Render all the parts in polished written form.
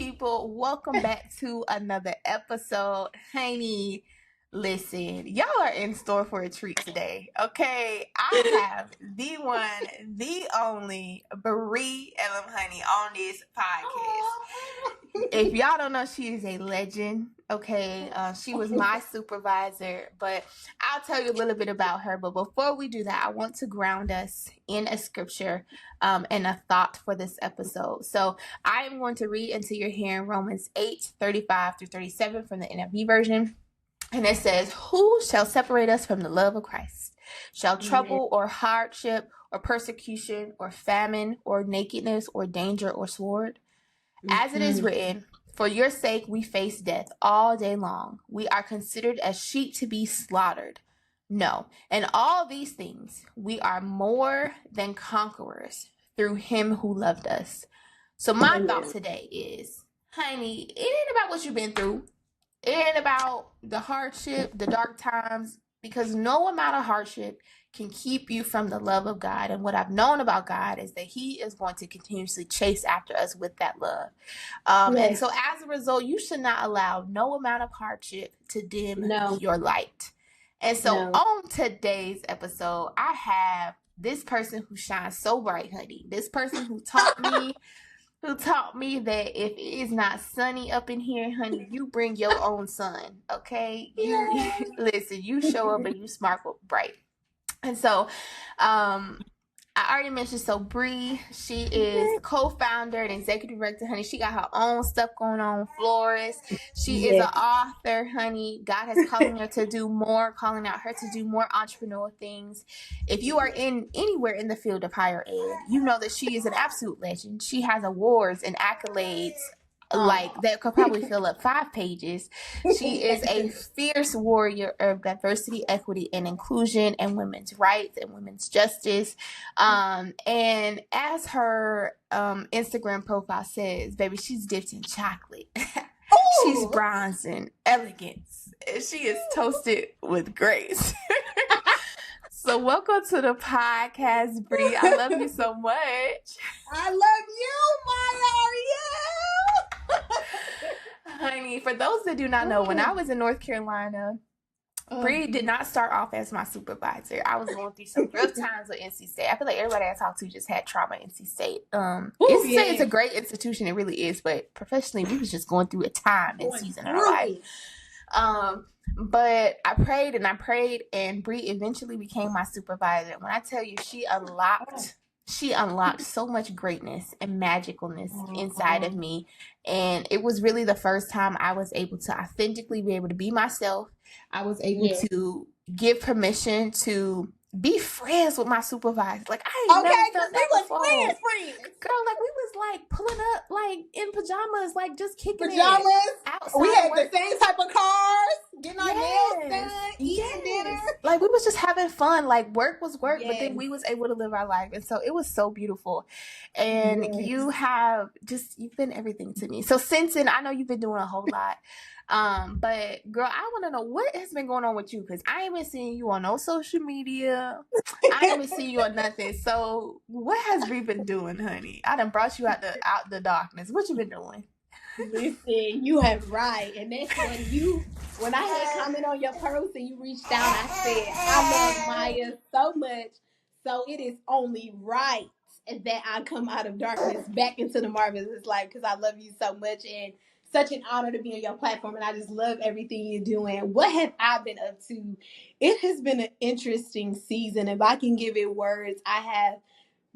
people? Welcome back to another episode. Honey, listen, y'all are in store for a treat today, okay? I have the one, the only Bri Elum, honey, on this podcast. If y'all don't know, she is a legend, okay? She was my supervisor, but I'll tell you a little bit about her. But before we do that, I want to ground us in a scripture and a thought for this episode. So I am going to read into your hearing Romans 8:35 through 37 from the NIV version. And it says, "Who shall separate us from the love of Christ? Shall trouble or hardship or persecution or famine or nakedness or danger or sword? As it is written, for your sake we face death all day long. We are considered as sheep to be slaughtered. No, in all these things we are more than conquerors through him who loved us." So my thought today is, honey, it ain't about what you've been through. It ain't about the hardship, the dark times, because no amount of hardship can keep you from the love of God. And what I've known about God is that he is going to continuously chase after us with that love. And so as a result, you should not allow no amount of hardship to dim your light. And so on today's episode, I have this person who shines so bright, honey. This person who taught me that if it is not sunny up in here, honey, you bring your own sun, okay? You listen, you show up and you sparkle bright. And so, I already mentioned, so Bri, she is co-founder and executive director, honey. She got her own stuff going on, florist. She is an author, honey. God has calling her to do more, calling out her to do more entrepreneurial things. If you are anywhere in the field of higher ed, you know that she is an absolute legend. She has awards and accolades like that could probably fill up 5 pages. She is a fierce warrior of diversity, equity, and inclusion, and women's rights and women's justice. And as her Instagram profile says, baby, she's dipped in chocolate. She's bronzed in elegance. And she is toasted with grace. So welcome to the podcast, Bri. I love you so much. I love you, Miyah, Arielle. Honey, for those that do not know, when I was in North Carolina, Bri did not start off as my supervisor. I was going through some rough times with NC State. I feel like everybody I talked to just had trauma at NC State. NC State is a great institution, it really is, but professionally, we was just going through a time and season in our life. But I prayed, and Bri eventually became my supervisor. When I tell you, she unlocked so much greatness and magicalness inside of me. And it was really the first time I was able to authentically be able to be myself. I was able to give permission to be friends with my supervisor. Like, I ain't never felt that before. Friends. Girl, like, we was like pulling up like in pajamas, like just kicking it outside. We had the same type of cars, getting our nails done, eating dinner. Like, we was just having fun. Like, work was work, but then we was able to live our life. And so it was so beautiful. And you've been everything to me. So since then, I know you've been doing a whole lot. But girl, I want to know what has been going on with you, because I ain't been seeing you on no social media. I ain't been seeing you on nothing. So what has Bri been doing, honey? I done brought you out the darkness. What you been doing? Listen, you have right. And that's when I had comment on your post and you reached out, I said, I love Miyah so much. So it is only right that I come out of darkness back into the marvelous light, because I love you so much. And such an honor to be on your platform, and I just love everything you're doing. What have I been up to? It has been an interesting season. If I can give it words, I have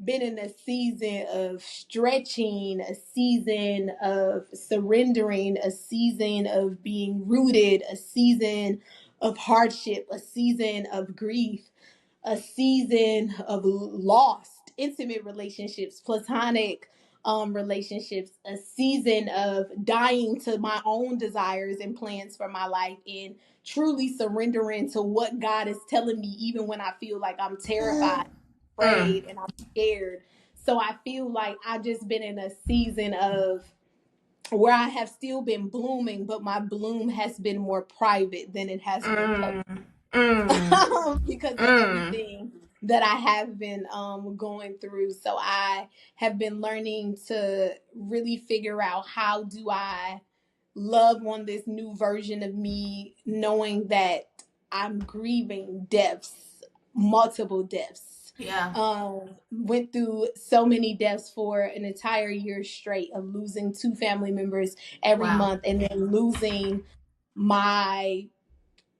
been in a season of stretching, a season of surrendering, a season of being rooted, a season of hardship, a season of grief, a season of lost, intimate relationships, platonic relationships, a season of dying to my own desires and plans for my life, and truly surrendering to what God is telling me, even when I feel like I'm terrified, afraid, and I'm scared. So I feel like I've just been in a season of where I have still been blooming, but my bloom has been more private than it has been public. Because of everything that I have been going through. So I have been learning to really figure out how do I love on this new version of me, knowing that I'm grieving deaths, multiple deaths. Yeah. Went through so many deaths for an entire year straight of losing 2 family members every Wow. month, and then losing my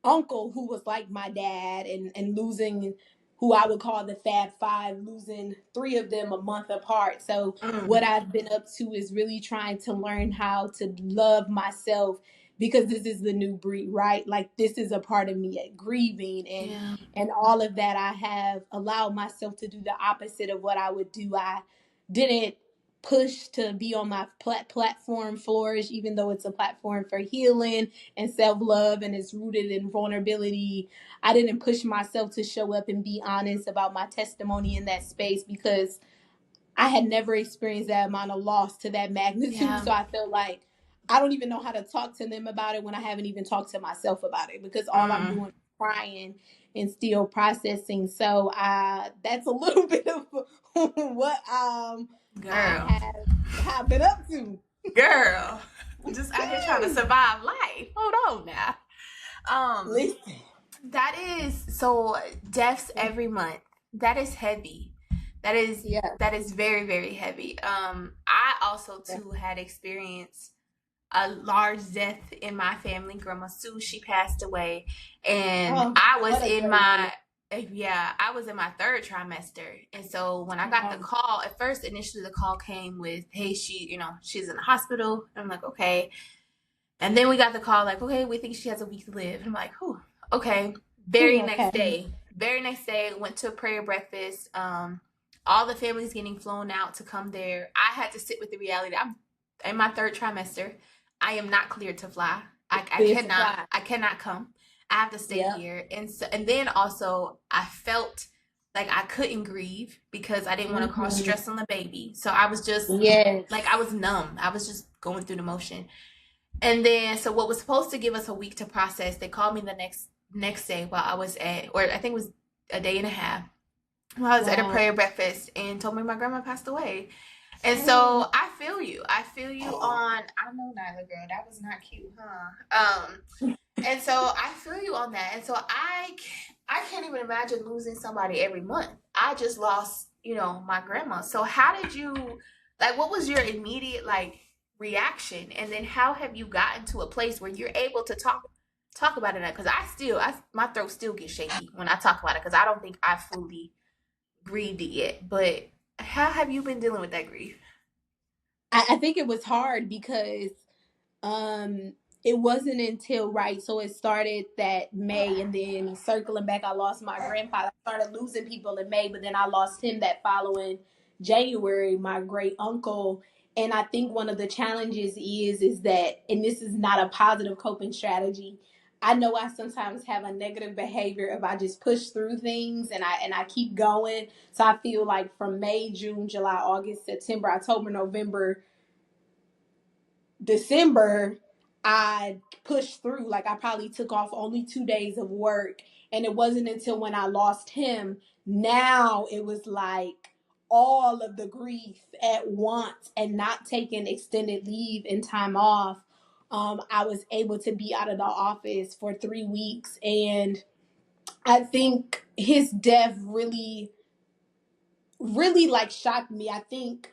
uncle who was like my dad, and losing who I would call the Fab Five, losing 3 of them a month apart. So what I've been up to is really trying to learn how to love myself, because this is the new Bri, right? Like, this is a part of me at grieving and all of that. I have allowed myself to do the opposite of what I would do. I didn't push to be on my platform flourish, even though it's a platform for healing and self-love and it's rooted in vulnerability. I didn't push myself to show up and be honest about my testimony in that space, because I had never experienced that amount of loss to that magnitude. Yeah. So I felt like I don't even know how to talk to them about it when I haven't even talked to myself about it, because all I'm doing is crying and still processing. So that's a little bit of what Girl. I have been up to. Girl. Just out here trying to survive life. Hold on now. Listen. That is so deaths every month. That is heavy. That is very, very heavy. I also too had experienced a large death in my family. Grandma Sue, she passed away, and I was in my I was in my 3rd trimester. And so when I got the call, at first initially the call came with, hey, she's in the hospital. And I'm like, okay. And then we got the call like, okay, we think she has a week to live. And I'm like, whew, okay. Very next day, went to a prayer breakfast. All the families getting flown out to come there. I had to sit with the reality that I'm in my 3rd trimester. I am not cleared to fly. I cannot come. I have to stay here. And then also I felt like I couldn't grieve because I didn't want to cause stress on the baby. So I was just like, I was numb. I was just going through the motion. And then, so what was supposed to give us a week to process, they called me the next day while I was or I think it was a day and a half, while I was at a prayer breakfast, and told me my grandma passed away. And so I feel you on, I know, Nyla, girl, that was not cute, huh? And so I feel you on that. And so I can't even imagine losing somebody every month. I just lost, my grandma. So how did you, like, what was your immediate, like, reaction? And then how have you gotten to a place where you're able to talk about it? Because my throat still gets shaky when I talk about it, because I don't think I fully grieved it yet. But how have you been dealing with that grief? I think it was hard because it wasn't until so it started that May, and then circling back, I lost my grandfather. I started losing people in May, but then I lost him that following January, my great uncle. And I think one of the challenges is that, and this is not a positive coping strategy, I know I sometimes have a negative behavior if I just push through things and I keep going. So I feel like from May, June, July, August, September, October, November, December, I pushed through. Like, I probably took off only 2 days of work. And it wasn't until when I lost him, now it was like all of the grief at once, and not taking extended leave and time off. I was able to be out of the office for 3 weeks. And I think his death really, really like shocked me. I think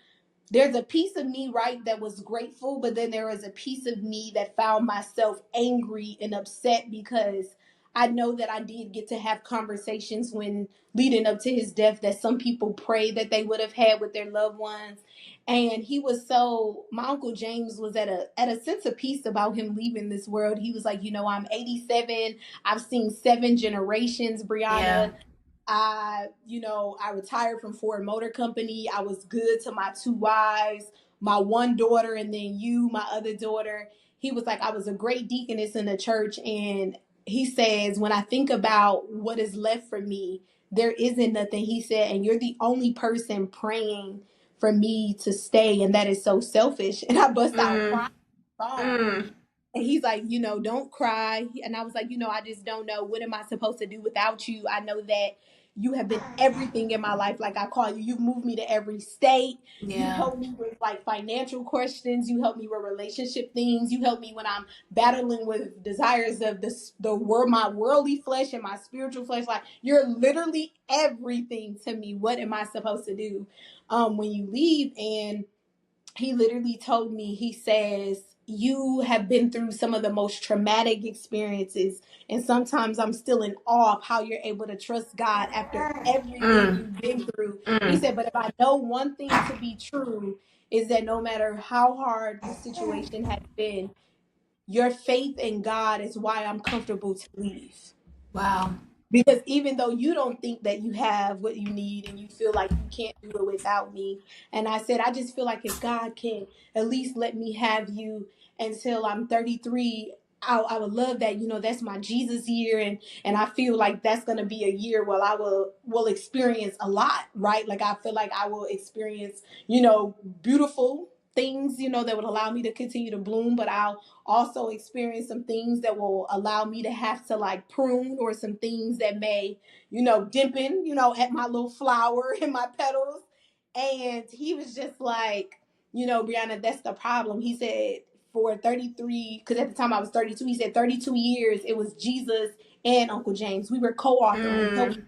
there's a piece of me, right, that was grateful, but then there was a piece of me that found myself angry and upset, because I know that I did get to have conversations when leading up to his death that some people prayed that they would have had with their loved ones. And he was my Uncle James was at a sense of peace about him leaving this world. He was like, I'm 87. I've seen 7 generations, Brianna. I retired from Ford Motor Company. I was good to my 2 wives, my 1 daughter, and then my other daughter. He was like, I was a great deaconess in the church. And he says, when I think about what is left for me, there isn't nothing. He said, and you're the only person praying for me to stay. And that is so selfish. And I bust out crying. And he's like, don't cry. And I was like, I just don't know. What am I supposed to do without you? I know that You have been everything in my life. Like I call you, you've moved me to every state. You Yeah. helped me with like financial questions. You helped me with relationship things. You helped me when I'm battling with desires of the world, my worldly flesh and my spiritual flesh. Like you're literally everything to me. What am I supposed to do when you leave? And he literally told me, he says, you have been through some of the most traumatic experiences. And sometimes I'm still in awe of how you're able to trust God after everything you've been through. He said, but if I know one thing to be true, is that no matter how hard the situation has been, your faith in God is why I'm comfortable to leave. Wow. Because even though you don't think that you have what you need and you feel like you can't do it without me. And I said, I just feel like if God can at least let me have you until I'm 33, I would love that. You know, that's my Jesus year. And I feel like that's going to be a year where I will experience a lot, right? Like I feel like I will experience, you know, beautiful things, you know, that would allow me to continue to bloom, but I'll also experience some things that will allow me to have to like prune, or some things that may, you know, dampen, you know, at my little flower and my petals. And he was just like, you know, Brianna, that's the problem. He said for 33, because at the time I was 32, he said 32 years, it was Jesus and Uncle James. We were co-authoring, helping.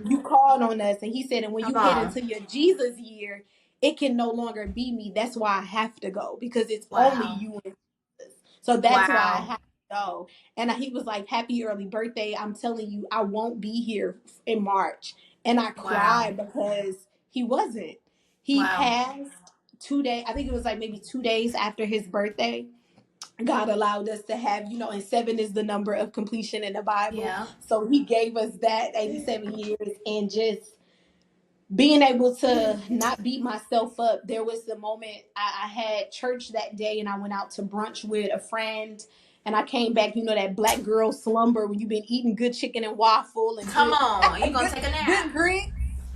You called on us. And he said, and when Come you head on. into your Jesus year, it can no longer be me. That's why I have to go, because it's only Wow. you and Jesus. So that's why I Wow. have to go. And he was like, happy early birthday. I'm telling you, I won't be here in March. And I Wow. cried because he wasn't. He Wow. passed 2 days. I think it was like maybe 2 days after his birthday. God allowed us to have, you know, and 7 is the number of completion in the Bible. Yeah. So he gave us that 87 years. And just being able to not beat myself up. There was the moment I had church that day, and I went out to brunch with a friend, and I came back, you know, that black girl slumber when you've been eating good chicken and waffle and Come good on. You gonna good, take a nap? good grits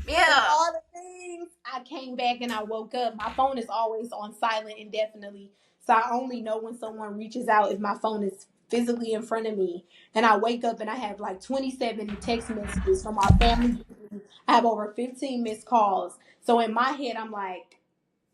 and Yeah. all the things. I came back and I woke up. My phone is always on silent indefinitely. So I only know when someone reaches out if my phone is physically in front of me. And I wake up and I have like 27 text messages from our family. I have over 15 missed calls. So in my head, I'm like,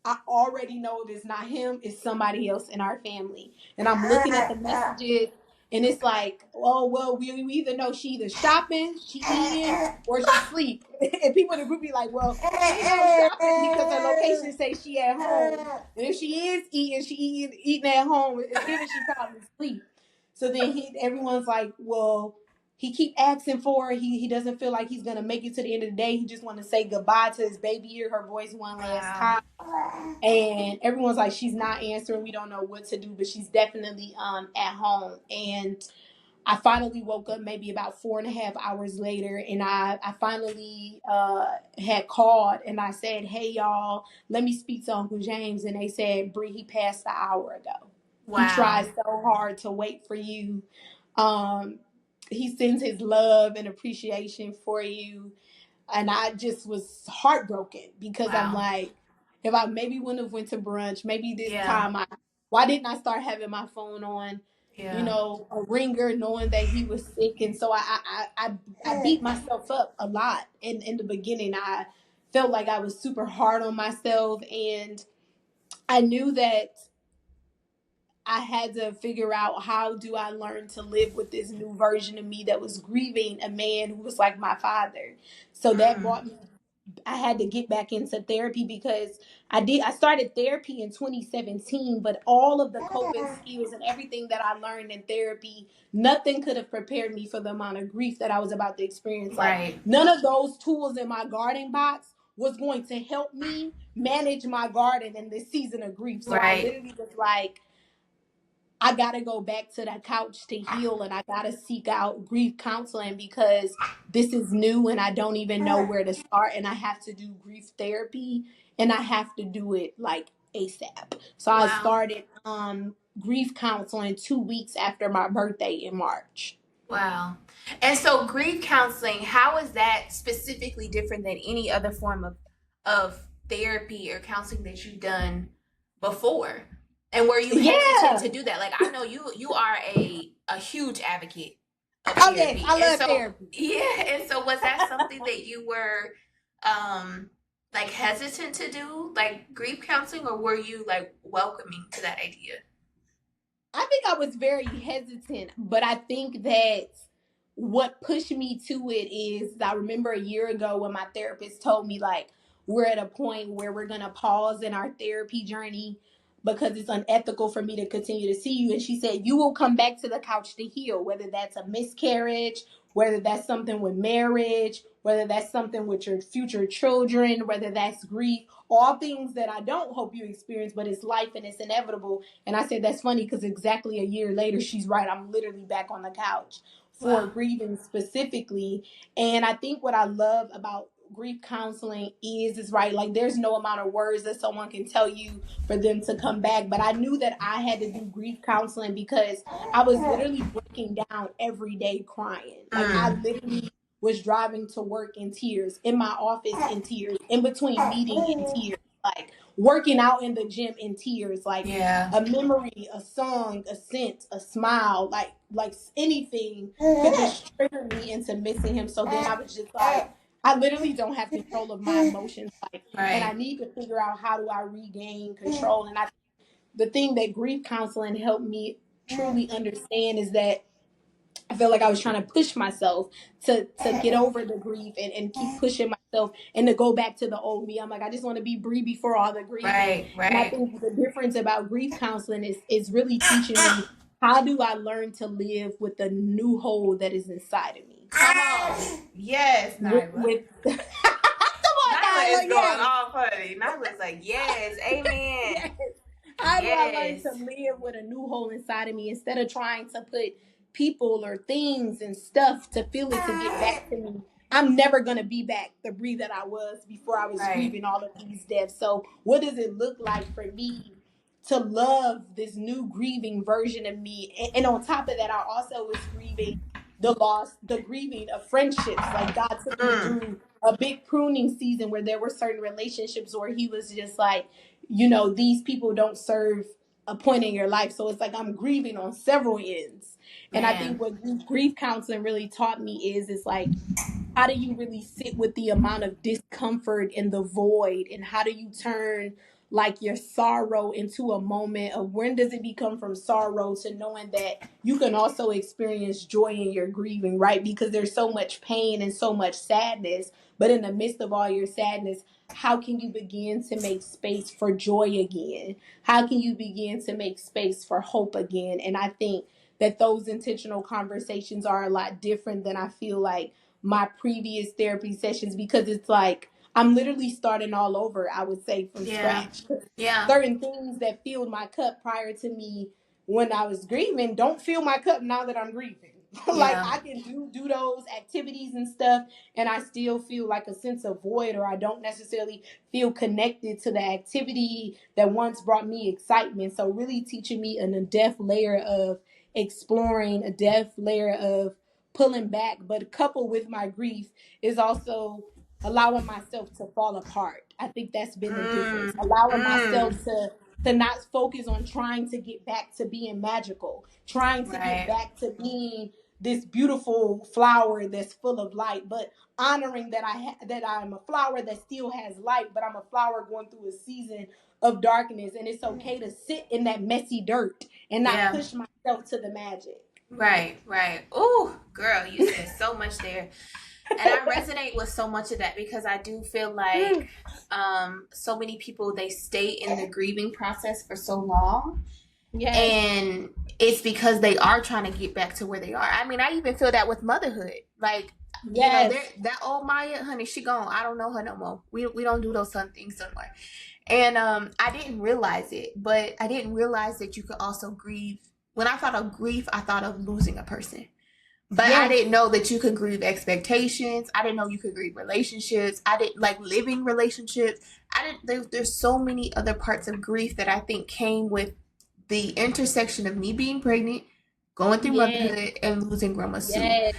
I already know if it's not him, it's somebody else in our family. And I'm looking at the messages, and it's like, oh, well, we either know she either shopping, she eating, or she sleep. And people in the group be like, well, she ain't no shopping because her location says she at home. And if she is eating, she eating at home. It's given she probably sleep. So then everyone's like, well, he keep asking for her. He doesn't feel like he's gonna make it to the end of the day. He just want to say goodbye to his baby, hear her voice one last Wow. time. And everyone's like, she's not answering. We don't know what to do, but she's definitely at home. And I finally woke up maybe about 4.5 hours later, and I finally had called and I said, hey y'all, let me speak to Uncle James. And they said, Bri, he passed an hour ago. He Wow. tried so hard to wait for you. Um, he sends his love and appreciation for you. And I just was heartbroken because I'm Wow. like, if I maybe wouldn't have went to brunch, maybe this Yeah. time why didn't I start having my phone on, you Yeah. know, a ringer, knowing that he was sick. And so I beat myself up a lot in the beginning. I felt like I was super hard on myself, and I knew that I had to figure out, how do I learn to live with this new version of me that was grieving a man who was like my father. So that brought me, I had to get back into therapy, because I started therapy in 2017, but all of the coping skills and everything that I learned in therapy, nothing could have prepared me for the amount of grief that I was about to experience. Like Right. none of those tools in my garden box was going to help me manage my garden in this season of grief. So I Right. literally was like, I got to go back to that couch to heal, and I got to seek out grief counseling, because this is new and I don't even know where to start, and I have to do grief therapy, and I have to do it like ASAP. So I Wow. started grief counseling 2 weeks after my birthday in March. Wow. And so grief counseling, how is that specifically different than any other form of therapy or counseling that you've done before? And were you hesitant Yeah. to do that? Like I know you are a huge advocate of Oh yes, therapy. I And love so, therapy. yeah, and so was that something that you were like hesitant to do, like grief counseling, or were you like welcoming to that idea? I think I was very hesitant, but I think that what pushed me to it is I remember a year ago when my therapist told me, like, we're at a point where we're going to pause in our therapy journey because it's unethical for me to continue to see you. And she said, you will come back to the couch to heal, whether that's a miscarriage, whether that's something with marriage, whether that's something with your future children, whether that's grief, all things that I don't hope you experience, but it's life and it's inevitable. And I said, that's funny because exactly a year later, she's right. I'm literally back on the couch for Wow. grieving specifically. And I think what I love about grief counseling is right, like there's no amount of words that someone can tell you for them to come back. But I knew that I had to do grief counseling because I was literally breaking down every day crying. Like I Mm. literally was driving to work in tears, in my office in tears, in between meeting in tears, like working out in the gym in tears, like Yeah. a memory, a song, a scent, a smile, like anything could just trigger me into missing him. So then I was just like, I literally don't have control of my emotions, like, and I Right. need to figure out how do I regain control. And I, the thing that grief counseling helped me truly understand is that I felt like I was trying to push myself to get over the grief and keep pushing myself and to go back to the old me. I'm like, I just want to be Bri before all the grieving. Right. And I Right. think the difference about grief counseling is really teaching me how do I learn to live with the new hole that is inside of me. Come on. Yes, Nyla. With come on, Nyla is Nyla, going yes. all funny. Nyla's like, yes, amen. Yes. How do I learn Yes. to live with a new hole inside of me instead of trying to put people or things and stuff to feel it to get back to me? I'm never going to be back the Bri that I was before I was Right. grieving all of these deaths. So, what does it look like for me to love this new grieving version of me? And on top of that, I also was grieving the loss, the grieving of friendships. Like, God took me Mm. through a big pruning season where there were certain relationships where He was just like, you know, these people don't serve a point in your life. So it's like I'm grieving on several ends. And I think Man. what grief counseling really taught me is it's like, how do you really sit with the amount of discomfort and the void? And how do you turn like your sorrow into a moment of when does it become from sorrow to knowing that you can also experience joy in your grieving, right? Because there's so much pain and so much sadness. But in the midst of all your sadness, how can you begin to make space for joy again? How can you begin to make space for hope again? And I think that those intentional conversations are a lot different than I feel like my previous therapy sessions because it's like I'm literally starting all over, I would say, from Yeah. scratch. Yeah. Certain things that filled my cup prior to me when I was grieving don't fill my cup now that I'm grieving. Like Yeah. I can do those activities and stuff and I still feel like a sense of void or I don't necessarily feel connected to the activity that once brought me excitement. So really teaching me a depth layer of exploring, a depth layer of pulling back, but coupled with my grief is also allowing myself to fall apart. I think that's been the difference. Mm. Allowing Mm. myself to not focus on trying to get back to being magical, trying to get Right. back to being this beautiful flower that's full of light, but honoring that that I'm a flower that still has light, but I'm a flower going through a season of darkness, and it's okay to sit in that messy dirt and not Yeah. push myself to the magic. Right. Right. Oh, girl, you said so much there. And I resonate with so much of that because I do feel like so many people they stay in the grieving process for so long. Yes. And it's because they are trying to get back to where they are. I mean, I even feel that with motherhood. Like, Yes. that old Miyah, honey, she gone. I don't know her no more. We don't do those fun things no more. And I didn't realize it, but I didn't realize that you could also grieve. When I thought of grief, I thought of losing a person. But I Yes. didn't know that you could grieve expectations. I didn't know you could grieve relationships. I didn't like living relationships. There's so many other parts of grief that I think came with the intersection of me being pregnant, going through Yes. motherhood, and losing Grandma Sue. Yes.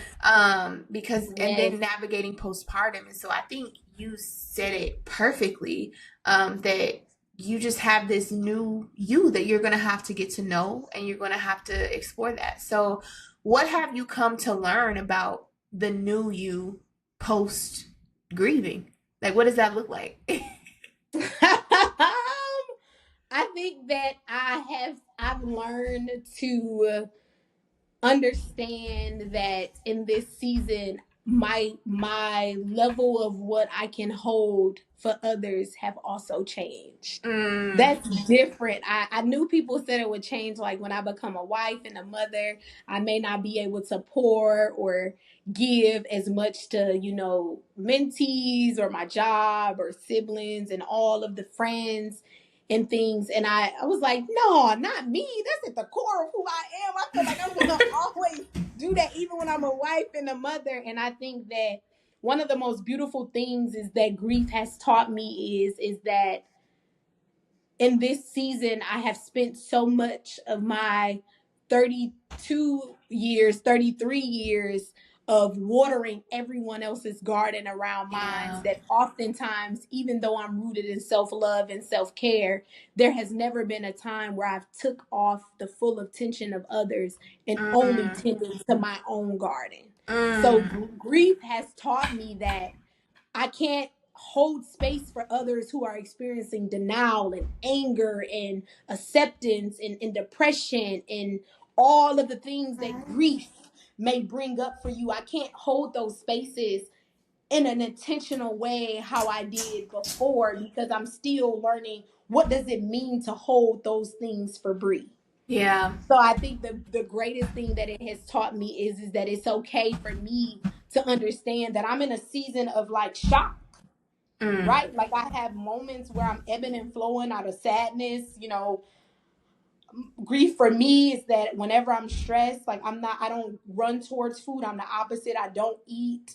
Because and Yes. then navigating postpartum. And so I think you said it perfectly. That you just have this new you that you're gonna have to get to know and you're gonna have to explore that. So what have you come to learn about the new you post grieving? Like, what does that look like? I think that I've learned to understand that in this season my level of what I can hold for others have also changed. That's different. I knew people said it would change, like when I become a wife and a mother, I may not be able to pour or give as much to, mentees or my job or siblings and all of the friends and things. And I was like, no, not me. That's at the core of who I am. I feel like I'm gonna always do that even when I'm a wife and a mother. And I think that one of the most beautiful things is that grief has taught me is that in this season, I have spent so much of my 32 years, 33 years of watering everyone else's garden around mine, Yeah. that oftentimes, even though I'm rooted in self-love and self-care, there has never been a time where I've took off the full attention of others and only tended to my own garden. So grief has taught me that I can't hold space for others who are experiencing denial and anger and acceptance and depression and all of the things that grief may bring up for you. I can't hold those spaces in an intentional way how I did before, because I'm still learning what does it mean to hold those things for Bri. Yeah. So I think the greatest thing that it has taught me is that it's okay for me to understand that I'm in a season of like shock, right? Like I have moments where I'm ebbing and flowing out of sadness. Grief for me is that whenever I'm stressed, like I don't run towards food. I'm the opposite. I don't eat.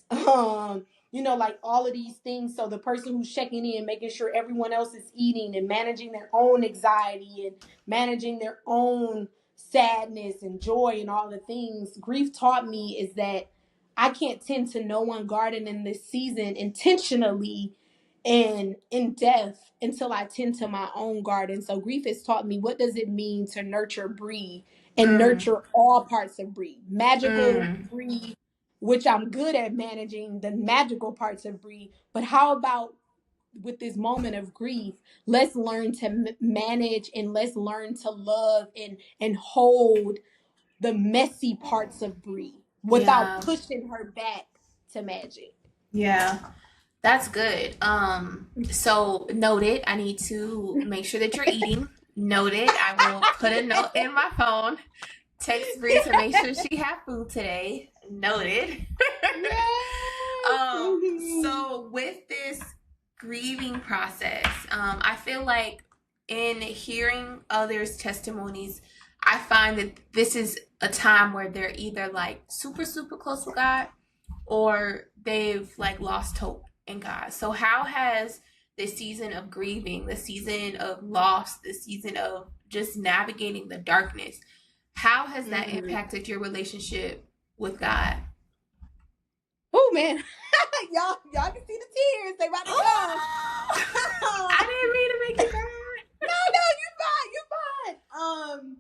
Like all of these things. So the person who's checking in, making sure everyone else is eating and managing their own anxiety and managing their own sadness and joy and all the things, grief taught me is that I can't tend to no one garden in this season intentionally and in depth until I tend to my own garden. So grief has taught me what does it mean to nurture Bri and nurture all parts of Bri. Magical Bri, which I'm good at managing the magical parts of Bri, but how about with this moment of grief, let's learn to manage and let's learn to love and hold the messy parts of Bri without Yeah. pushing her back to magic. Yeah. That's good. So noted. I need to make sure that you're eating. Noted. I will put a note in my phone. Text Bree to make sure she have food today. Noted. Yes. So with this grieving process, I feel like in hearing others' testimonies, I find that this is a time where they're either like super, super close with God or they've like lost hope in God. So how has the season of grieving, the season of loss, the season of just navigating the darkness, how has that impacted your relationship with God? Oh man, y'all can see the tears. They about to come. I didn't mean to make you cry. No, you fine.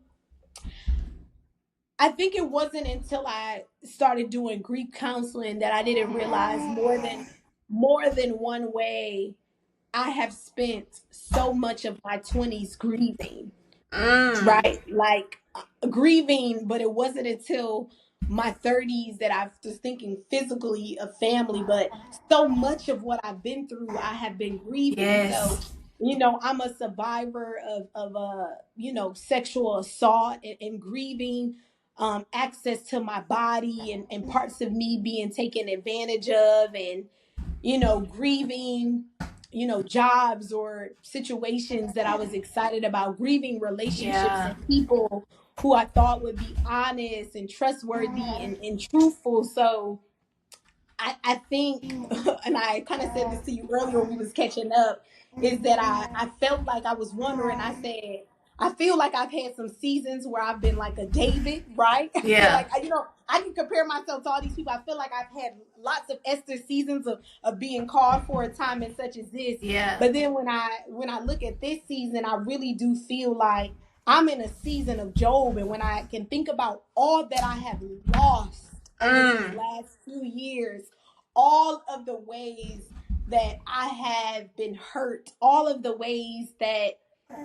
I think it wasn't until I started doing grief counseling that I didn't realize more than one way I have spent so much of my 20s grieving. Right? Like grieving, but it wasn't until my 30s that I was thinking physically of family, but so much of what I've been through, I have been grieving. So, Yes. I'm a survivor of sexual assault and grieving access to my body and parts of me being taken advantage of, and grieving, jobs or situations that I was excited about, grieving relationships Yeah. and people who I thought would be honest and trustworthy and truthful. So I think, and I kind of said this to you earlier when we was catching up, is that I felt like I was wondering, I said, I feel like I've had some seasons where I've been like a David, right? I feel Yeah. like, I can compare myself to all these people. I feel like I've had lots of Esther seasons of being called for a time and such as this. Yeah. But then when I look at this season, I really do feel like I'm in a season of Job, and when I can think about all that I have lost over these last few years, all of the ways that I have been hurt, all of the ways that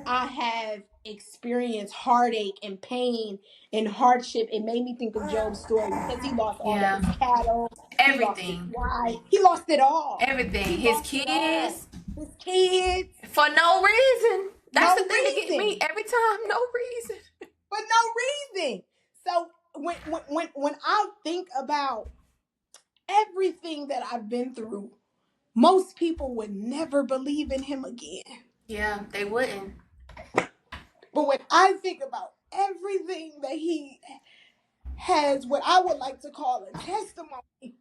I have experienced heartache and pain and hardship, it made me think of Job's story because he lost all of Yeah. his cattle, he lost his Everything. wife, he lost it all. Everything. He His lost it all. kids. His kids. For no reason. That's No the thing to get me reason. every time. No reason. For no reason. So when I think about everything that I've been through, most people would never believe in him again. Yeah, they wouldn't. But when I think about everything that he has, what I would like to call a testimony,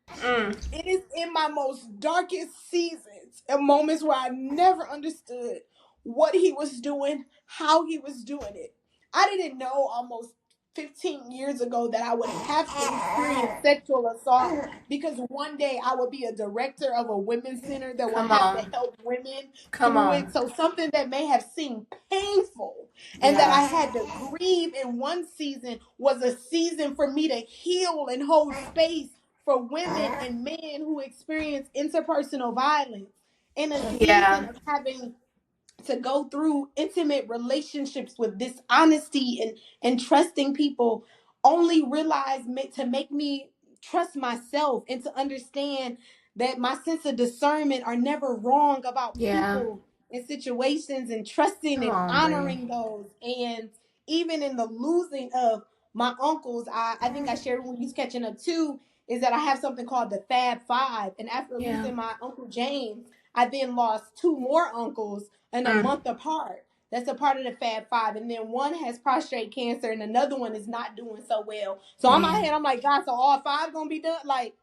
it is in my most darkest seasons and moments where I never understood what he was doing, how he was doing it. I didn't know almost 15 years ago that I would have to experience sexual assault because one day I would be a director of a women's center that would Come have to on. help women Come through on. it. So something that may have seemed painful and that I had to grieve in one season was a season for me to heal and hold space for women and men who experience interpersonal violence, in a season Yeah. of having to go through intimate relationships with dishonesty and trusting people, only realize to make me trust myself and to understand that my sense of discernment are never wrong about Yeah. people and situations, and trusting Come and on, Bri. honoring those. And even in the losing of my uncles, I think I shared when he's catching up too, is that I have something called the Fab Five. And after Yeah. losing my Uncle James, I then lost two more uncles in a month apart. That's a part of the Fab Five. And then one has prostate cancer and another one is not doing so well. So on my head, I'm like, God, so all five gonna be done? Like,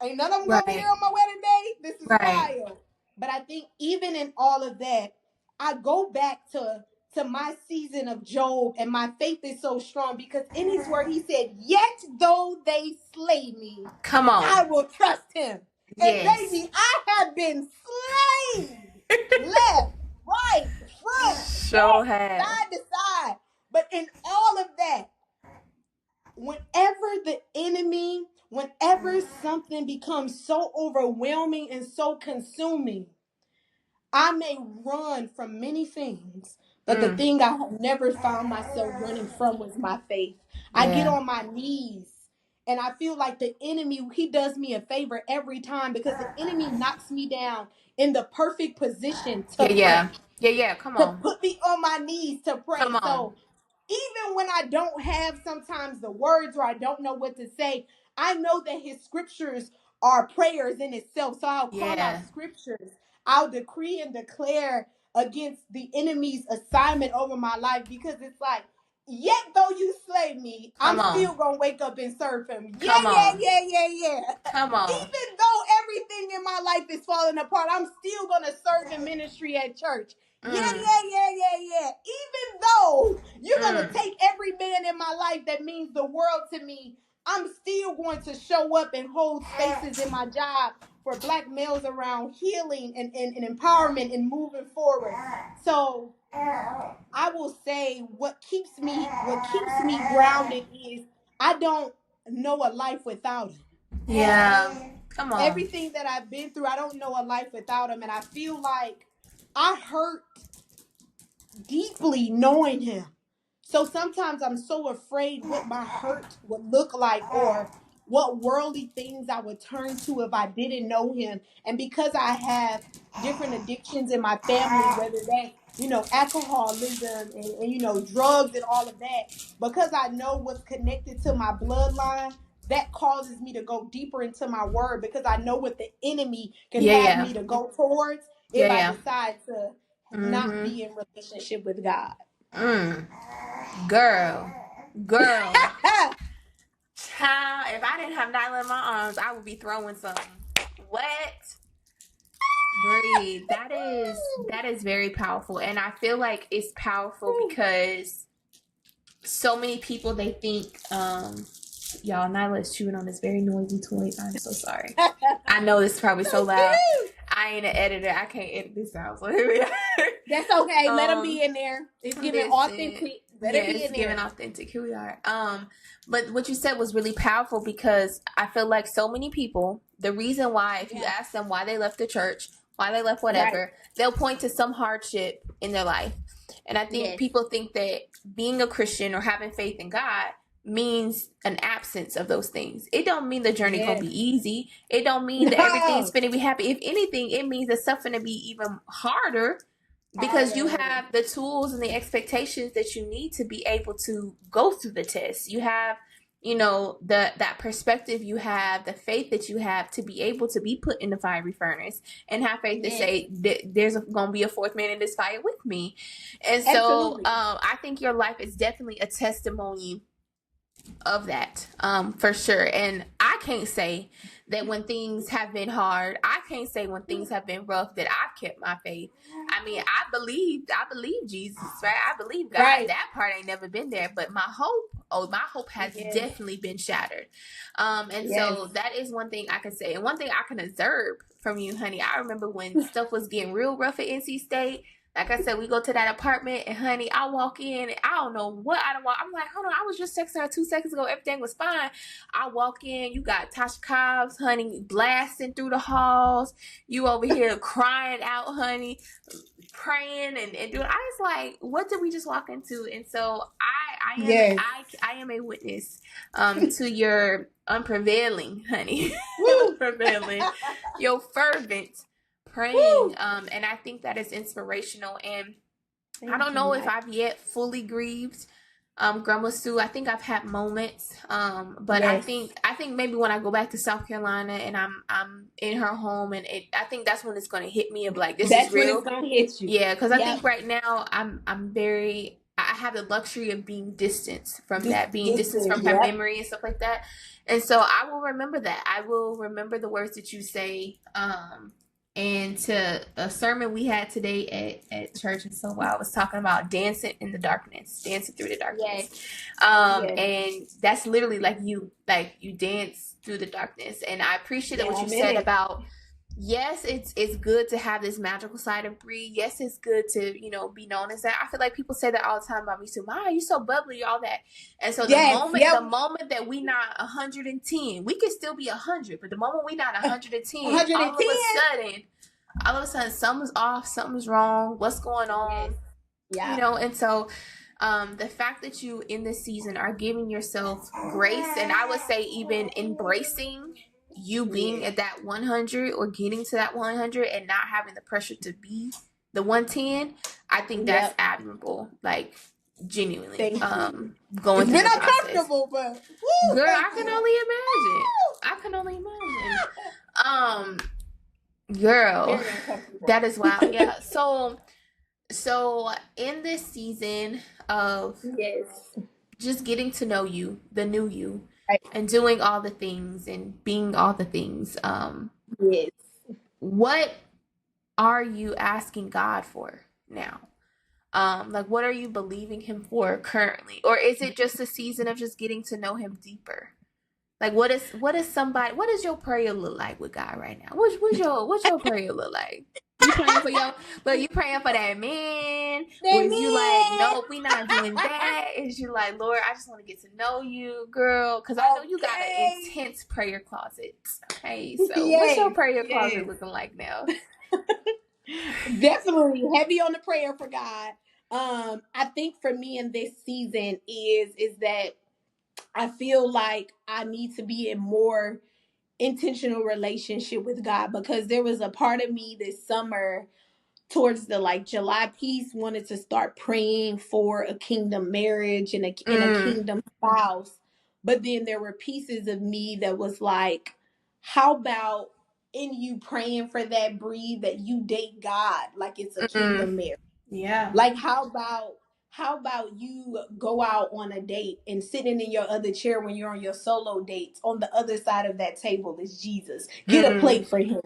ain't none of them gonna be here on my wedding day? This is wild. But I think even in all of that, I go back to my season of Job, and my faith is so strong because in his word he said, yet though they slay me, Come on. I will trust him. And Yes. baby, I have been slain left, right, front, So have. side to side. But in all of that, whenever something becomes so overwhelming and so consuming, I may run from many things, but the thing I have never found myself running from was my faith. I get on my knees and I feel like the enemy, he does me a favor every time because the enemy knocks me down in the perfect position to pray. Yeah. Come To on. put me on my knees to pray. Come on. So even when I don't have sometimes the words or I don't know what to say, I know that his scriptures are prayers in itself. So I'll call out scriptures. I'll decree and declare against the enemy's assignment over my life because it's like, yet though you slay me, I'm still going to wake up and serve him. Yeah. Come on. Even though everything in my life is falling apart, I'm still going to serve in ministry at church. Yeah. Even though you're going to take every man in my life that means the world to me, I'm still going to show up and hold spaces in my job for Black males around healing and empowerment and moving forward. So I will say what keeps me grounded is I don't know a life without him. Yeah. Come on. Everything that I've been through, I don't know a life without him. And I feel like I hurt deeply knowing him. So sometimes I'm so afraid what my hurt would look like or what worldly things I would turn to if I didn't know him. And because I have different addictions in my family, whether that's, alcoholism and drugs and all of that, because I know what's connected to my bloodline, that causes me to go deeper into my word because I know what the enemy can have me to go towards if I decide to not be in relationship with God. Girl. Child, if I didn't have Nyla in my arms, I would be throwing something. What? Bri, that is very powerful. And I feel like it's powerful because so many people, they think, y'all, Nyla is chewing on this very noisy toy. I'm so sorry. I know this is probably so loud. I ain't an editor. I can't edit this out. So here we are. That's okay. Let them be in there. It's giving Better be it's in there. giving authentic. Here we are. But what you said was really powerful, because I feel like so many people, the reason why, if you ask them why they left the church, why they left whatever, they'll point to some hardship in their life. And I think people think that being a Christian or having faith in God means an absence of those things. It don't mean the journey gonna be easy. It don't mean that everything's gonna be happy. If anything, it means that stuff gonna be even harder, because you have the tools and the expectations that you need to be able to go through the test. You have, you know, that perspective, you have the faith that you have to be able to be put in the fiery furnace, and have faith to say that there's gonna be a fourth man in this fire with me. And so I think your life is definitely a testimony of that, for sure. And I can't say that when things have been hard, I can't say when things have been rough that I've kept my faith. I mean, I believe Jesus, right? I believe God. Right. That part ain't never been there, but my hope has definitely been shattered. And so that is one thing I can say, and one thing I can observe from you, honey. I remember when stuff was getting real rough at NC State. Like I said, we go to that apartment, and honey, I walk in, and I don't know what I don't want. I'm like, hold on, I was just texting her 2 seconds ago. Everything was fine. I walk in, you got Tasha Cobbs, honey, blasting through the halls. You over here crying out, honey, praying and doing. I was like, what did we just walk into? And so I am a witness to your unprevailing, honey, unprevailing, your fervent praying, and I think that is inspirational. And I don't know if I've yet fully grieved Grandma Sue. I think I've had moments, but I think maybe when I go back to South Carolina and I'm in her home, and I think that's when it's going to hit me of like, this is real. That's when it's going to hit you. Yeah, because I think right now I have the luxury of being distanced from that, being distanced from her memory and stuff like that. And so I will remember that. I will remember the words that you say. And to a sermon we had today at church, and so I was talking about dancing in the darkness, dancing through the darkness. And that's literally like you dance through the darkness. And I appreciate what you said about, yes, it's good to have this magical side of Bri. Yes, it's good to, you know, be known as that. I feel like people say that all the time about me too. Maya, you so bubbly, all that. And so the moment that we not 110, we can still be 100, but the moment we not 110, all of a sudden something's off, something's wrong. What's going on? Yeah. You know, and so the fact that you in this season are giving yourself grace, and I would say even embracing you being at that 100 or getting to that 100 and not having the pressure to be the 110, I think that's admirable. Like, genuinely, going through the process. Uncomfortable, but girl, I can only imagine. Girl, that is wild. Yeah. So in this season of just getting to know you, the new you. Right. And doing all the things and being all the things. What are you asking God for now? Like, what are you believing Him for currently? Or is it just a season of just getting to know Him deeper? Like, what does your prayer look like with God right now? What's your prayer look like? You praying for you praying for that man? Or is you like, nope, we not doing that? Is you like, Lord, I just want to get to know you, girl? Because I know you got an intense prayer closet. Okay, so what's your prayer closet looking like now? Definitely heavy on the prayer for God. I think for me in this season is that I feel like I need to be in more intentional relationship with God, because there was a part of me this summer towards the July piece wanted to start praying for a kingdom marriage and a kingdom spouse. But then there were pieces of me that was like, how about in you praying for that, Bri, that you date God like it's a kingdom marriage? Yeah. Like, how about you go out on a date and sitting in your other chair when you're on your solo dates, on the other side of that table is Jesus. Get a plate for Him.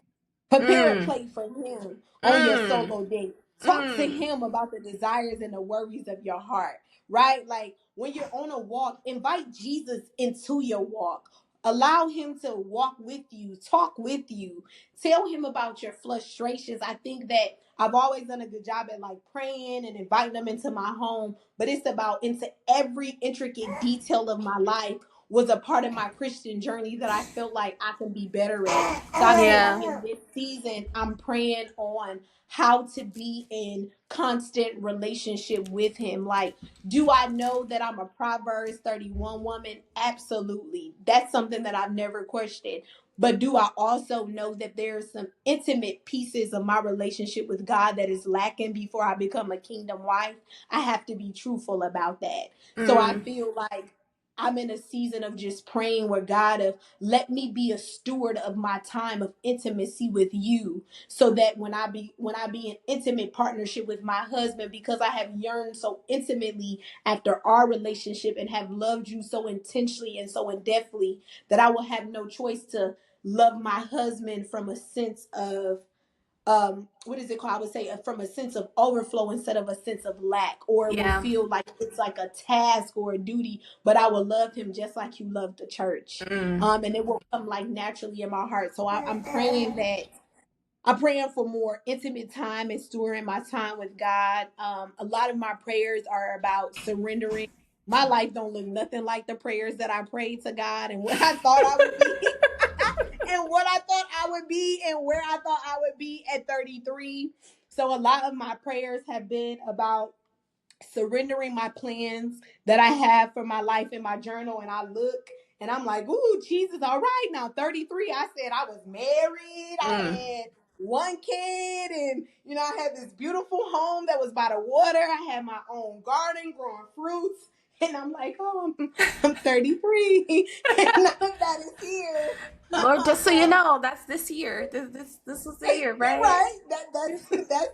Prepare a plate for Him on your solo date. Talk to Him about the desires and the worries of your heart, right? Like, when you're on a walk, invite Jesus into your walk. Allow him to walk with you, talk with you, tell him about your frustrations. I think that I've always done a good job at like praying and inviting them into my home, but it's about into every intricate detail of my life was a part of my Christian journey that I felt like I can be better at. So I feel like in this season, I'm praying on how to be in constant relationship with him. Like, do I know that I'm a Proverbs 31 woman? Absolutely. That's something that I've never questioned. But do I also know that there's some intimate pieces of my relationship with God that is lacking before I become a kingdom wife? I have to be truthful about that. So I feel like I'm in a season of just praying where God of let me be a steward of my time of intimacy with you, so that when I be in intimate partnership with my husband, because I have yearned so intimately after our relationship and have loved you so intentionally and so in-depthly, that I will have no choice to love my husband from a sense of what is it called? I would say from a sense of overflow instead of a sense of lack, or it will feel like it's like a task or a duty, but I will love him just like you love the church. And it will come like naturally in my heart. So I'm praying that I'm praying for more intimate time and storing my time with God. A lot of my prayers are about surrendering. My life don't look nothing like the prayers that I prayed to God and what I thought I would be and what I thought I would be and where I thought I would be at 33. So a lot of my prayers have been about surrendering my plans that I have for my life in my journal. And I look and I'm like, ooh, Jesus, all right. Now 33, I said I was married. I had one kid and, I had this beautiful home that was by the water. I had my own garden growing fruits. And I'm like, oh, I'm 33 and none of that is here. Lord, just so you know, that's this year. This was the year, right? Right. That's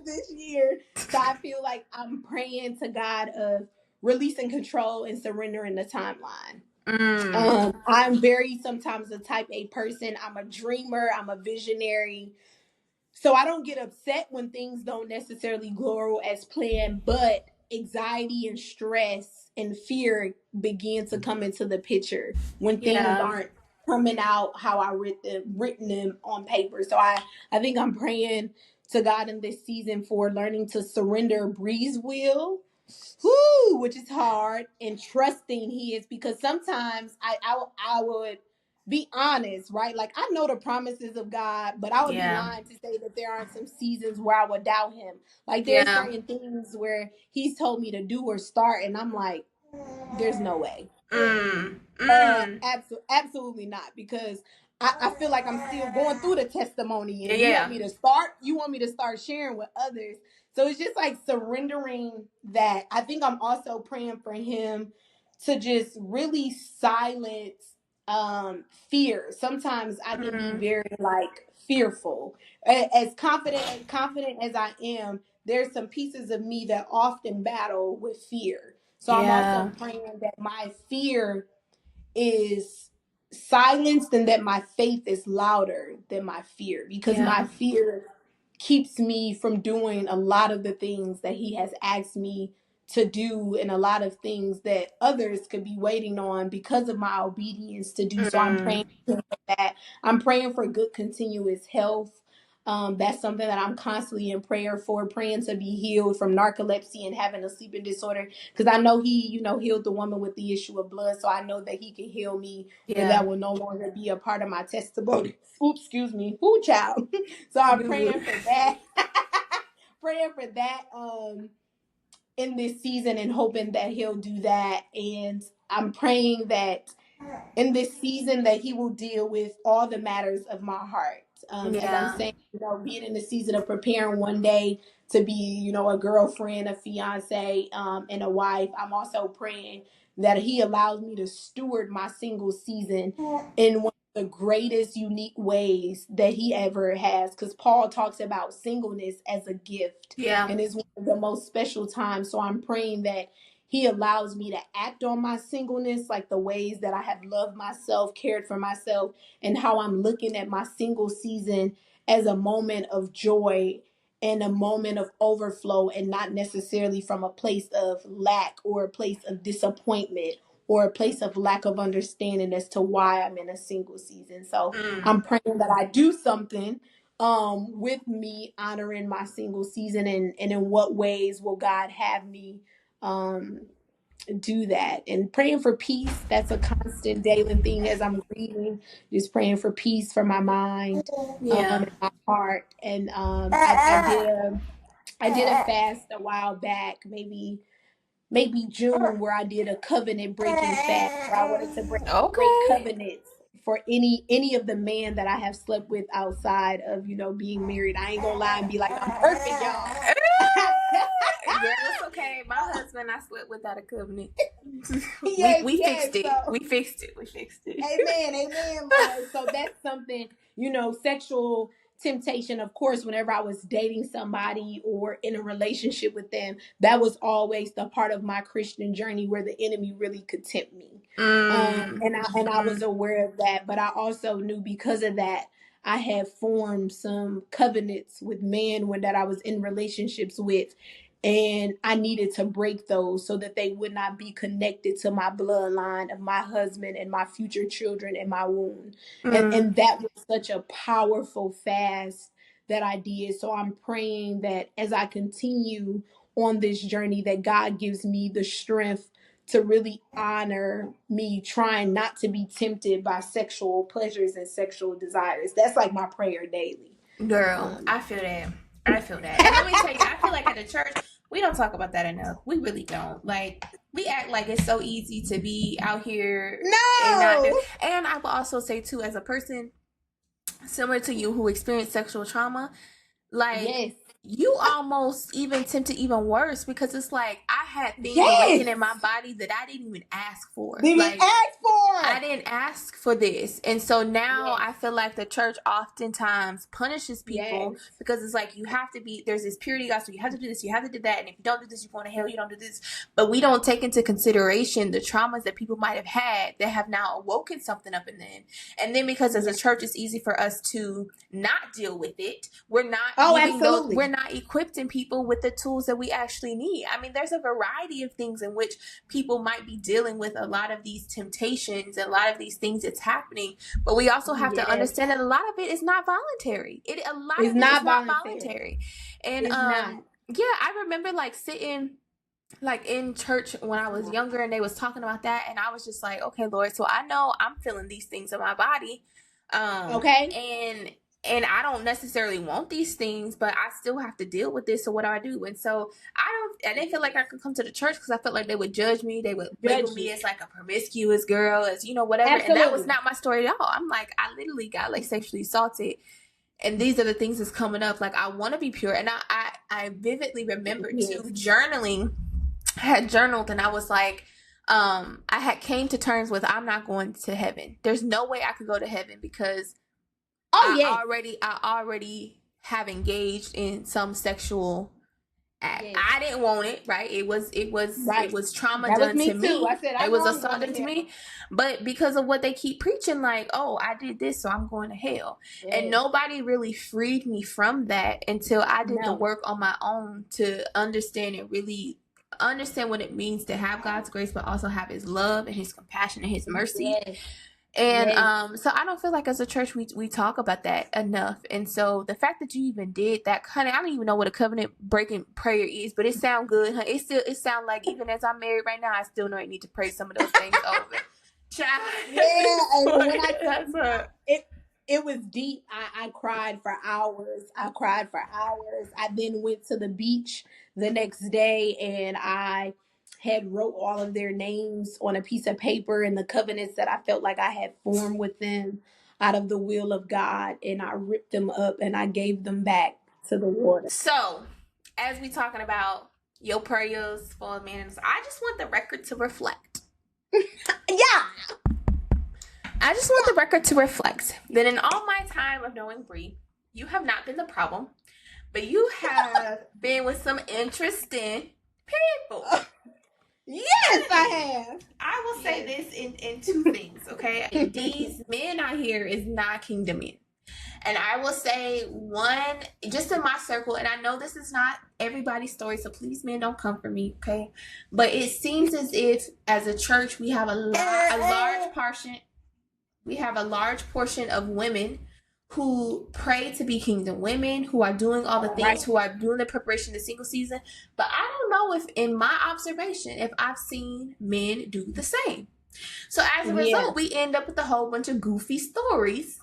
this year. So I feel like I'm praying to God of releasing control and surrendering the timeline. I'm very sometimes a type A person. I'm a dreamer. I'm a visionary. So I don't get upset when things don't necessarily go as planned, but anxiety and stress and fear begin to come into the picture when things aren't coming out how I written them on paper. So I think I'm praying to God in this season for learning to surrender Bri's will, which is hard, and trusting His, because sometimes I would be honest, right? Like I know the promises of God, but I would be lying to say that there aren't some seasons where I would doubt him. Like there's certain things where he's told me to do or start, and I'm like, there's no way. Absolutely not, because I feel like I'm still going through the testimony, and you want me to start. You want me to start sharing with others. So it's just like surrendering that. I think I'm also praying for him to just really silence fear. Sometimes I can be very like fearful. As confident as I am, there's some pieces of me that often battle with fear. So I'm also praying that my fear is silenced and that my faith is louder than my fear, because my fear keeps me from doing a lot of the things that he has asked me to do, and a lot of things that others could be waiting on because of my obedience to do. So I'm praying for that. I'm praying for good continuous health. That's something that I'm constantly in prayer for, praying to be healed from narcolepsy and having a sleeping disorder. Because I know he, healed the woman with the issue of blood. So I know that he can heal me, where that will no longer be a part of my testimony. Oops, excuse me. Ooh, child. So I'm praying for that. Praying for that in this season, and hoping that he'll do that. And I'm praying that in this season that he will deal with all the matters of my heart. As I'm saying, being in the season of preparing one day to be, a girlfriend, a fiance, and a wife, I'm also praying that he allows me to steward my single season in one of the greatest, unique ways that he ever has. Because Paul talks about singleness as a gift, and it's one of the most special times. So I'm praying that he allows me to act on my singleness, like the ways that I have loved myself, cared for myself, and how I'm looking at my single season as a moment of joy and a moment of overflow, and not necessarily from a place of lack or a place of disappointment or a place of lack of understanding as to why I'm in a single season. So I'm praying that I do something with me honoring my single season, and in what ways will God have me do that. And praying for peace, that's a constant daily thing as I'm grieving, just praying for peace for my mind, and my heart. And I did a fast a while back, maybe June, where I did a covenant breaking fast, where I wanted to break Okay. covenants for any of the men that I have slept with outside of, being married. I ain't gonna lie and be like, I'm perfect, y'all. Girl, it's okay. My husband, I slept without a covenant. We fixed it. We fixed it. Amen, Lord. So that's something, sexual temptation. Of course, whenever I was dating somebody or in a relationship with them, that was always the part of my Christian journey where the enemy really could tempt me. And I was aware of that, but I also knew because of that, I had formed some covenants with men that I was in relationships with, and I needed to break those so that they would not be connected to my bloodline of my husband and my future children in my womb. And that was such a powerful fast that I did. So I'm praying that as I continue on this journey, that God gives me the strength to really honor me trying not to be tempted by sexual pleasures and sexual desires. That's like my prayer daily. Girl, I feel that. And let me tell you, I feel like at the church, we don't talk about that enough. We really don't. Like, we act like it's so easy to be out here. No. And I will also say, too, as a person similar to you who experienced sexual trauma, like, yes, you almost even tempted even worse, because it's like I had things awakening in my body that I didn't even ask for. I didn't ask for this. And so now I feel like the church oftentimes punishes people because it's like, you have to be, there's this purity gospel, you have to do this, you have to do that, and if you don't do this, you're going to hell, you don't do this. But we don't take into consideration the traumas that people might have had that have now awoken something up in them. And then because as a church, it's easy for us to not deal with it. We're not we're not equipping people with the tools that we actually need. I mean, there's a variety of things in which people might be dealing with a lot of these temptations, a lot of these things that's happening, but we also have to understand that a lot of it is not voluntary. It's not voluntary. And I remember like sitting like in church when I was younger, and they was talking about that, and I was just like, okay, Lord, so I know I'm feeling these things in my body, and I don't necessarily want these things, but I still have to deal with this. So what do I do? And so I didn't feel like I could come to the church because I felt like they would judge me. They would label me as like a promiscuous girl, as whatever. Absolutely. And that was not my story at all. I'm like, I literally got like sexually assaulted, and these are the things that's coming up. Like, I want to be pure. And I vividly remember too journaling. I had journaled, and I was like, I had came to terms with, I'm not going to heaven. There's no way I could go to heaven because I already have engaged in some sexual act. I didn't want it, right? It was trauma done to me. I said, it was assault done to me. But because of what they keep preaching, like, oh, I did this, so I'm going to hell. And nobody really freed me from that until I did the work on my own to understand and really understand what it means to have God's grace, but also have His love and His compassion and His mercy. And so I don't feel like as a church we talk about that enough. And so the fact that you even did that, honey, I don't even know what a covenant breaking prayer is, but it sounds good, huh? It sounds like even as I'm married right now, I still know I need to pray some of those things over. Child. Yeah, and it was deep. I cried for hours. I then went to the beach the next day, and I had wrote all of their names on a piece of paper and the covenants that I felt like I had formed with them out of the will of God, and I ripped them up and I gave them back to the water. So, as we talking about your prayers for a man, I just want the record to reflect. I just want the record to reflect that in all my time of knowing Bri, you have not been the problem, but you have been with some interesting people. Yes, I have. I will say this in two things, okay? These men out here is not kingdom men. And I will say one, just in my circle, and I know this is not everybody's story, so please, men, don't come for me, okay? But it seems as if, as a church, we have a large portion. We have a large portion of women who pray to be kingdom women, who are doing all the things, who are doing the preparation to single season. But I don't know if, in my observation, if I've seen men do the same. So as a result, we end up with a whole bunch of goofy stories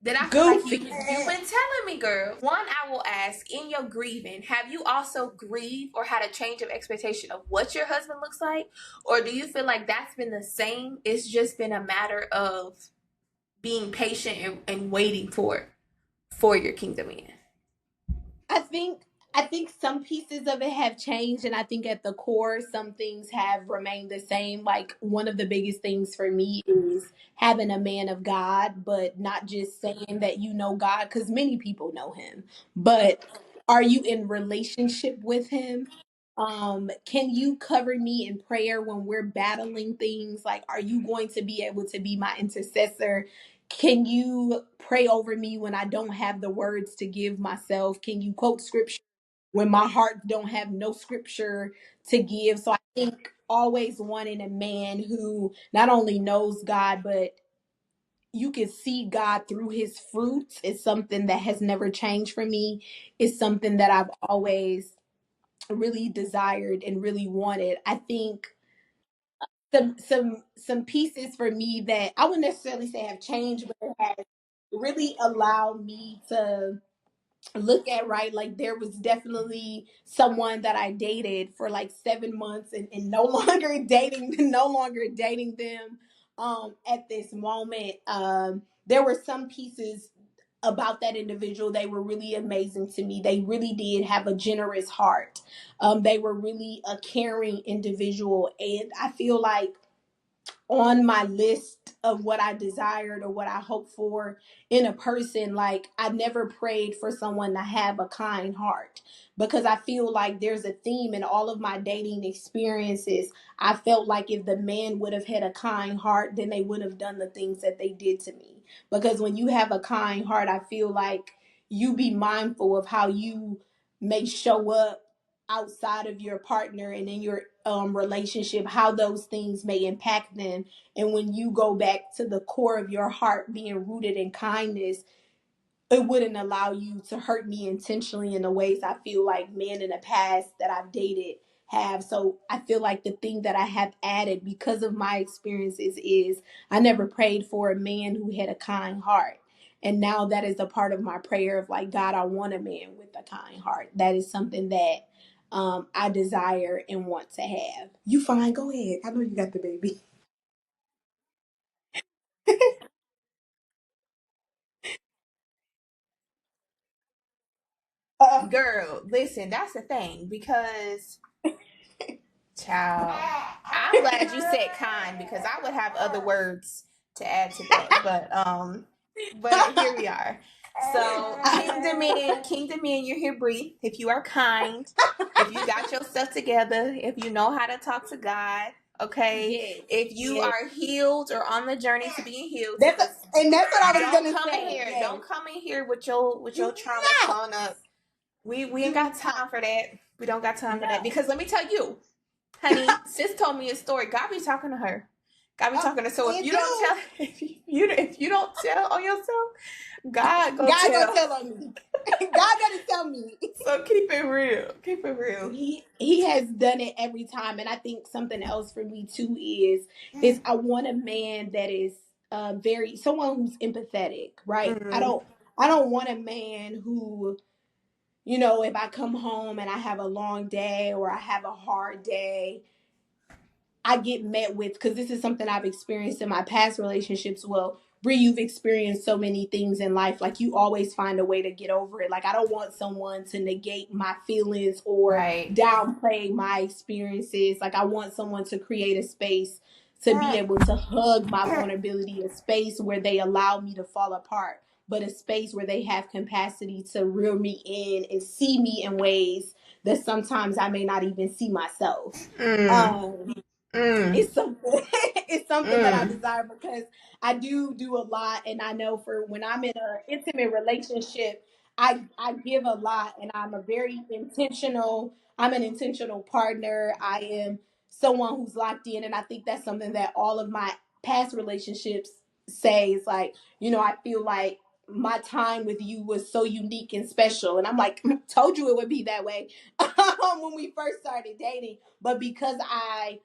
that I feel like you've been telling me, girl. One, I will ask, in your grieving, have you also grieved or had a change of expectation of what your husband looks like? Or do you feel like that's been the same? It's just been a matter of being patient and waiting for your kingdom in? I think some pieces of it have changed, and I think at the core some things have remained the same. Like, one of the biggest things for me is having a man of God, but not just saying that you know God, because many people know him, but are you in relationship with him? Can you cover me in prayer when we're battling things? Like, are you going to be able to be my intercessor? Can you pray over me when I don't have the words to give myself? Can you quote scripture when my heart don't have no scripture to give? So I think always wanting a man who not only knows God, but you can see God through his fruits is something that has never changed for me. It's something that I've always really desired and really wanted. I think some pieces for me that I wouldn't necessarily say have changed, but it has really allowed me to look at, right, like there was definitely someone that I dated for like 7 months, and no longer dating them at this moment. There were some pieces about that individual. They were really amazing to me. They really did have a generous heart. They were really a caring individual, and I feel like on my list of what I desired or what I hoped for in a person, like I never prayed for someone to have a kind heart, because I feel like there's a theme in all of my dating experiences. I felt like if the man would have had a kind heart, then they would have done the things that they did to me. Because when you have a kind heart, I feel like you be mindful of how you may show up outside of your partner and in your relationship, how those things may impact them. And when you go back to the core of your heart being rooted in kindness, it wouldn't allow you to hurt me intentionally in the ways I feel like men in the past that I've dated have. So I feel like the thing that I have added because of my experiences is I never prayed for a man who had a kind heart. And now that is a part of my prayer of like, God, I want a man with a kind heart. That is something that I desire and want to have. You fine, go ahead. I know you got the baby. Girl, listen, that's the thing, because child, I'm glad you said kind, because I would have other words to add to that. But here we are. So kingdom in, you're here, Bri. If you are kind, if you got yourself together, if you know how to talk to God, okay. Yes, If you yes. are healed or on the journey to being healed, That's and that's what I was don't gonna come in say. here. Yes. Don't come in here with your trauma showing up. We ain't got time for that. We don't got time for that, because let me tell you, honey, sis told me a story. God be talking to her. God be talking to her. So if you don't tell, if you don't tell on yourself, God go God tell. gonna tell on me. God gonna tell me. So keep it real. Keep it real. He has done it every time, and I think something else for me too is I want a man that is very someone who's empathetic, right? Mm. I don't want a man who, you know, if I come home and I have a long day or I have a hard day, I get met with, because this is something I've experienced in my past relationships. Well, Bri, you've experienced so many things in life. Like, you always find a way to get over it. Like, I don't want someone to negate my feelings or Right. downplay my experiences. Like, I want someone to create a space to be able to hug my vulnerability, a space where they allow me to fall apart, but a space where they have capacity to reel me in and see me in ways that sometimes I may not even see myself. Mm. Um, It's something it's something that I desire, because I do a lot, and I know for when I'm in an intimate relationship, I give a lot, and I'm an intentional partner. I am someone who's locked in, and I think that's something that all of my past relationships say. Is like, I feel like my time with you was so unique and special, and I'm like, told you it would be that way when we first started dating. But because I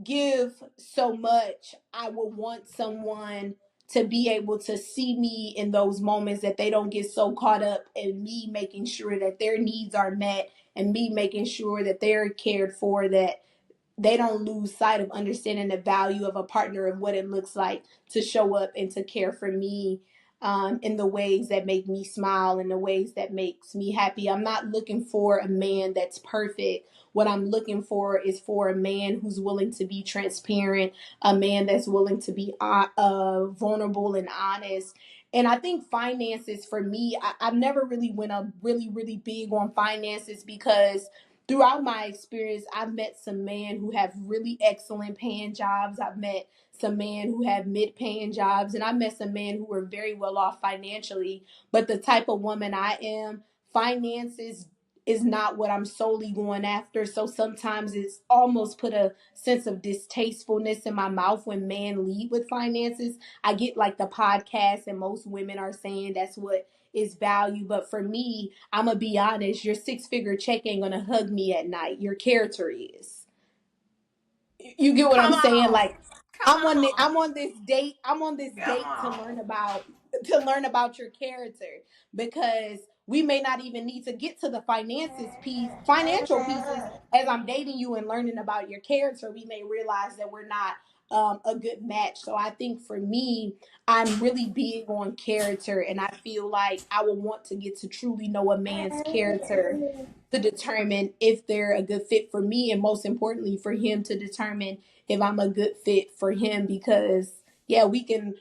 give so much, I would want someone to be able to see me in those moments, that they don't get so caught up in me making sure that their needs are met, and me making sure that they're cared for, that they don't lose sight of understanding the value of a partner, and what it looks like to show up and to care for me, in the ways that make me smile, in the ways that makes me happy. I'm not looking for a man that's perfect. What I'm looking for is for a man who's willing to be transparent, a man that's willing to be vulnerable and honest. And I think finances, for me, I've never really went up really, really big on finances, because throughout my experience, I've met some men who have really excellent paying jobs. I've met some men who have mid-paying jobs, and I met some men who were very well off financially. But the type of woman I am, finances is not what I'm solely going after. So sometimes it's almost put a sense of distastefulness in my mouth when men lead with finances. I get like the podcast, and most women are saying that's what is value. But for me, I'm going to be honest, your 6-figure check ain't going to hug me at night. Your character is. You get what I'm saying? Like, I'm on this date to learn about your character, because we may not even need to get to the financial pieces. As I'm dating you and learning about your character, we may realize that we're not a good match. So I think for me, I'm really big on character, and I feel like I would want to get to truly know a man's character to determine if they're a good fit for me, and most importantly for him to determine if I'm a good fit for him. Because yeah, we can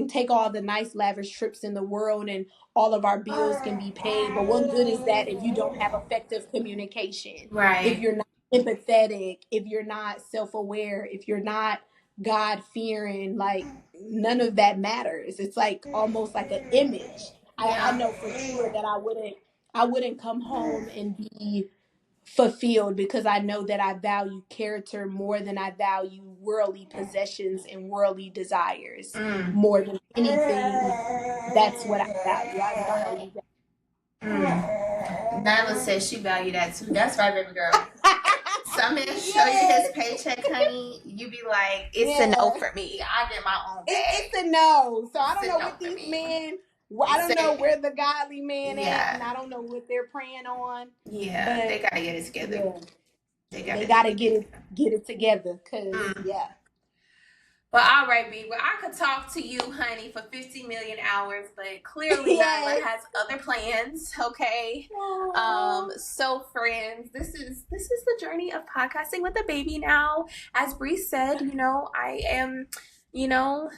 take all the nice lavish trips in the world, and all of our bills can be paid, but what good is that if you don't have effective communication? Right. If you're not empathetic, if you're not self-aware, if you're not God-fearing, like, none of that matters. It's like almost like an image. I know for sure that I wouldn't come home and be fulfilled, because I know that I value character more than I value worldly possessions and worldly desires. More than anything, that's what I value. I value that. Nyla says she valued that too. That's right, baby girl. Some man show you his paycheck, honey. You be like, it's a no for me. I get my own bag. It's a no. So I don't know what these men. I don't know where the godly man at, and I don't know what they're praying on. Yeah, but they gotta get it together. Yeah. They gotta get it together, cause yeah. But all right, B. Well, I could talk to you, honey, for 50 million hours, but clearly Nyla has other plans. Okay. So friends, this is the journey of podcasting with a baby now. As Bri said, I am,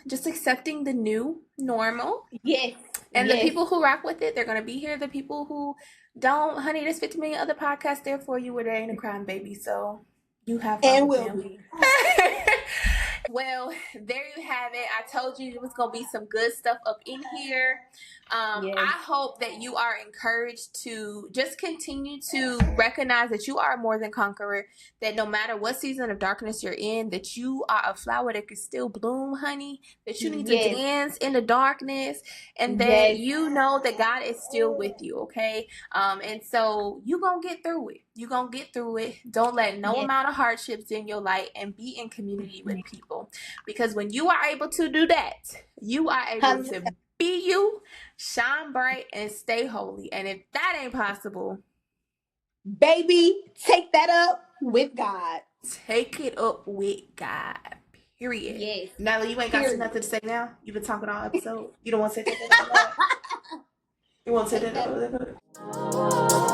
just accepting the new normal. Yes. And the people who rock with it, they're gonna be here. The people who don't, honey, there's 50 million other podcasts there for you where there ain't a crying baby. So you have fun and will be. Well, there you have it. I told you it was going to be some good stuff up in here. I hope that you are encouraged to just continue to recognize that you are a more than conqueror, that no matter what season of darkness you're in, that you are a flower that can still bloom, honey, that you need to dance in the darkness, and that you know that God is still with you, okay? And so you're going to get through it. You're going to get through it. Don't let no amount of hardships in your life, and be in community with people. Because when you are able to do that, you are able to be you, shine bright, and stay holy. And if that ain't possible, baby, take that up with God. Take it up with God. Period. Yes. Nyla, you ain't got nothing to say now? You've been talking all episode. You don't want to say that? You want to say that?